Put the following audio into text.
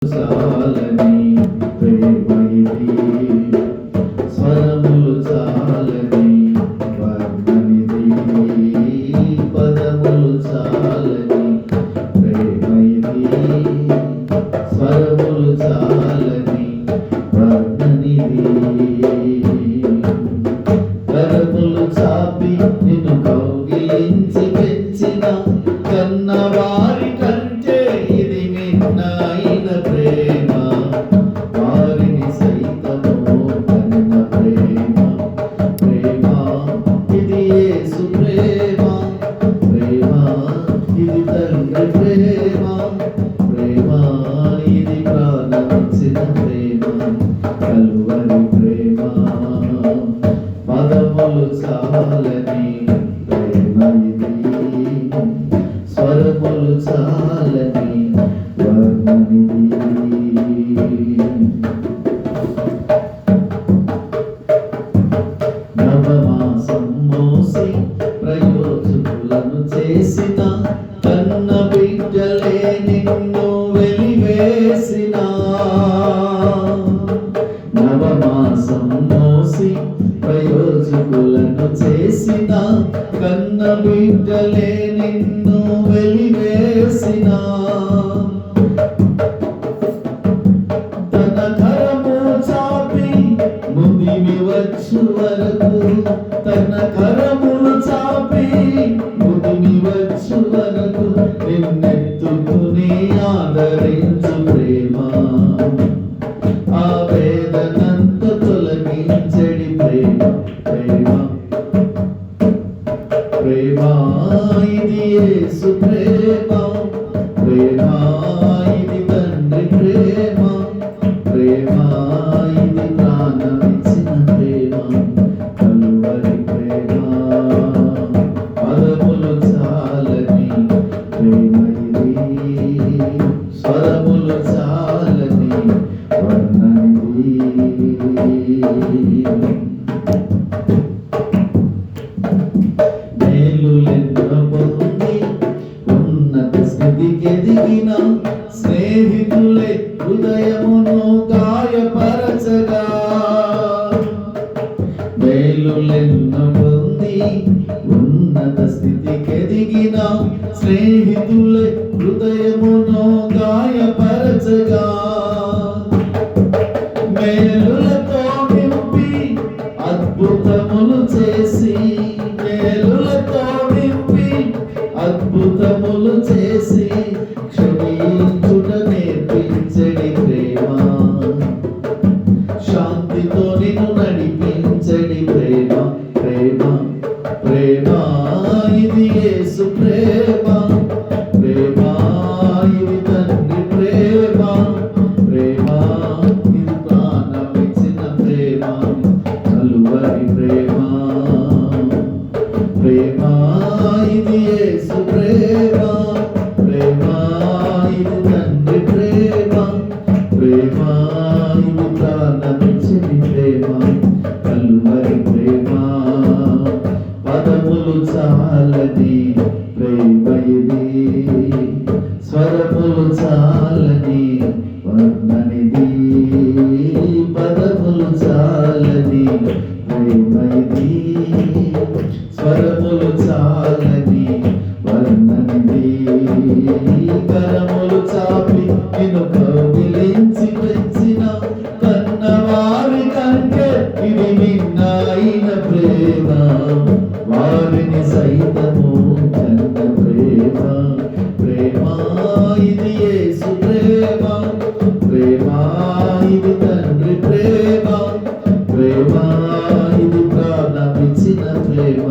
చాలని ప్రేమ ఇది, స్వరములు చాలని వర్ణనిది, పదములు చాలని ప్రేమ ఇది, స్వరములు చాలని వర్ణనిది. కరములు చాపి నిన్ను కౌగిలించి పెంచిన కన్నవారి కంటే ఇది మిన్నైన ప్రేమ, వారిని సైతము కన్న ప్రేమ. ప్రేమ ఇది యేసు ప్రేమ, ప్రేమ ఇది తండ్రి ప్రేమ, ప్రేమ ఇది ప్రాణమిచ్చిన ప్రేమ, కలువరి ప్రేమ. పదములు చాలని ప్రేమ ఇది, స్వరములు చాలని వర్ణనిది. నవమాసం మోసి ప్రయోజకులను చేసిన కన్న బిడ్డలే నిన్ను వెలివేసిన. నవమాసం మోసి ప్రయోజకులను చేసిన కన్న బిడ్డలే నిన్ను వెలివేసిన. తన కరము చాపి ముదిమి వచ్చు వరకు, తన కరములు చాపి ముదిమి వచ్చు వరకు నిన్నెత్తుకుని ఆదరించు ప్రేమ, ఆ వేదనంత తొలగించడి ప్రేమ. ప్రేమ ప్రేమ ఇది యేసు ప్రేమ, ప్రేమ ఇది తండ్రి ప్రేమ, ప్రేమ ఇది ప్రాణమిచ్చిన ప్రేమ, కలువరి ప్రేమ. పదములు చాలని ప్రేమ ఇది, స్వరములు చాలని వర్ణనిది. మేలులెన్నో పొంది ఉన్నత స్థితికి ఎదిగిన స్నేహితులే హృదయమును గాయపరచగా. మేలులెన్నో పొంది ఉన్నత స్థితికి ఎదిగిన స్నేహితులే హృదయమును గాయపరచగా. మేలులతో నింపి అద్భుతములు చేసి, మేలులతో నింపి అద్భుతములు చేసి క్షమించుట నేర్పించడి ప్రేమ, శాంతితో నిన్ను నడిపించడి ప్రేమ. ప్రేమ ప్రేమ ఇది యేసు ప్రేమ, ప్రేమ ఇది తండ్రి ప్రేమ, ప్రేమ ఇది ప్రాణమిచ్చిన ప్రేమ, కలువరి ప్రేమ. ప్రేమ ఇది యేసు ప్రేమ, ప్రేమ ఇది తండ్రి ప్రేమ, ప్రేమ ఇది ప్రాణమిచ్చిన ప్రేమ, కలువరి ప్రేమ. పదములు చాలని ప్రేమ ఇది, స్వరములు చాలని వర్ణనిది. పదములు చాలని ప్రేమ ఇది, స్వరములు చాలని వర్ణనిది. కరములు చాపి నిన్ను కౌగిలించి పెంచిన కన్నవారి కంటే ఇది మిన్నైన ప్రేమ, వారిని సైతము కన్న ప్రేమ. ప్రేమ ఇది యేసు ప్రేమ, ప్రేమ ఇది తండ్రి ప్రేమ, ప్రేమ ఇది ప్రాణమిచ్చిన ప్రేమ,